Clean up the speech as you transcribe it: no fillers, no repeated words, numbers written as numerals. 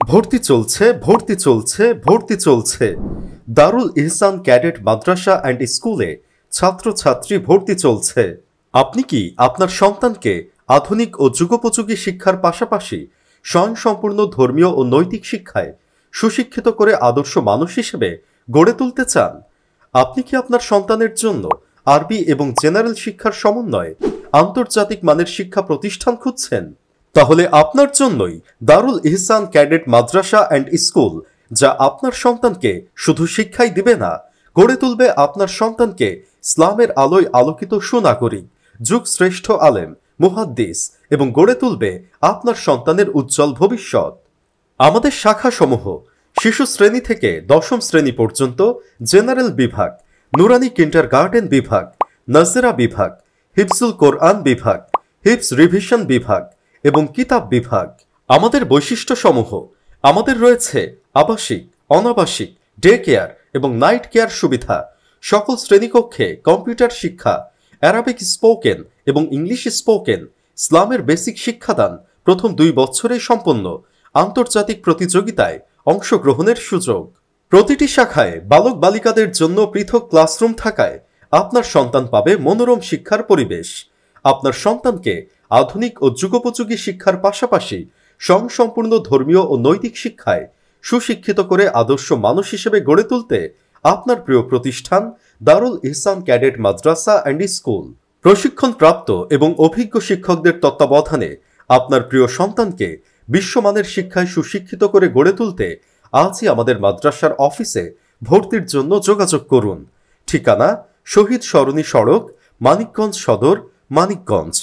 ভর্তি চলছে ভর্তি চলছে ভর্তি চলছে দারুল ইহসান ক্যাডেট মাদ্রাসা অ্যান্ড স্কুলে ছাত্রছাত্রী ভর্তি চলছে। আপনি কি আপনার সন্তানকে আধুনিক ও যুগোপযোগী শিক্ষার পাশাপাশি স্বয়ংসম্পূর্ণ ধর্মীয় ও নৈতিক শিক্ষায় সুশিক্ষিত করে আদর্শ মানুষ হিসেবে গড়ে তুলতে চান? আপনি কি আপনার সন্তানের জন্য আরবি এবং জেনারেল শিক্ষার সমন্বয়ে আন্তর্জাতিক মানের শিক্ষা প্রতিষ্ঠান খুঁজছেন? তাহলে আপনার জন্যই দারুল ইহসান ক্যাডেট মাদ্রাসা অ্যান্ড স্কুল, যা আপনার সন্তানকে শুধু শিক্ষাই দিবে না, গড়ে তুলবে আপনার সন্তানকে ইসলামের আলোয় আলোকিত সুনাগরিক, যুগশ্রেষ্ঠ আলেম, মুহাদ্দিস এবং গড়ে তুলবে আপনার সন্তানের উজ্জ্বল ভবিষ্যৎ। আমাদের শাখাসমূহ শিশু শ্রেণী থেকে দশম শ্রেণী পর্যন্ত জেনারেল বিভাগ, নুরানি কিন্ডারগার্টেন বিভাগ, নাজেরা বিভাগ, হিফজুল কোরআন বিভাগ, হিফজ রিভিশন বিভাগ এবং কিতাব বিভাগ। আমাদের বৈশিষ্ট্যসমূহ: আমাদের রয়েছে আবাসিক, অনাবাসিক, ডে কেয়ার এবং নাইট কেয়ার সুবিধা। সকল শ্রেণীকক্ষে কম্পিউটার শিক্ষা, অ্যারাবিক স্পোকেন এবং ইংলিশ স্পোকেন, ইসলামের বেসিক শিক্ষাদান প্রথম 2 বছরেই সম্পন্ন, আন্তর্জাতিক প্রতিযোগিতায় অংশগ্রহণের সুযোগ। প্রতিটি শাখায় বালক বালিকাদের জন্য পৃথক ক্লাসরুম থাকায় আপনার সন্তান পাবে মনোরম শিক্ষার পরিবেশ। আপনার সন্তানকে আধুনিক ও যুগোপযোগী শিক্ষার পাশাপাশি স্বয়ংসম্পূর্ণ ধর্মীয় ও নৈতিক শিক্ষায় সুশিক্ষিত করে আদর্শ মানুষ হিসেবে গড়ে তুলতে আপনার প্রিয় প্রতিষ্ঠান দারুল ইহসান ক্যাডেট মাদ্রাসা অ্যান্ড স্কুল প্রশিক্ষণপ্রাপ্ত এবং অভিজ্ঞ শিক্ষকদের তত্ত্বাবধানে আপনার প্রিয় সন্তানকে বিশ্বমানের শিক্ষায় সুশিক্ষিত করে গড়ে তুলতে আজই আমাদের মাদ্রাসার অফিসে ভর্তির জন্য যোগাযোগ করুন। ঠিকানা: শহীদ সরণি সড়ক, মানিকগঞ্জ সদর, মানিকগঞ্জ।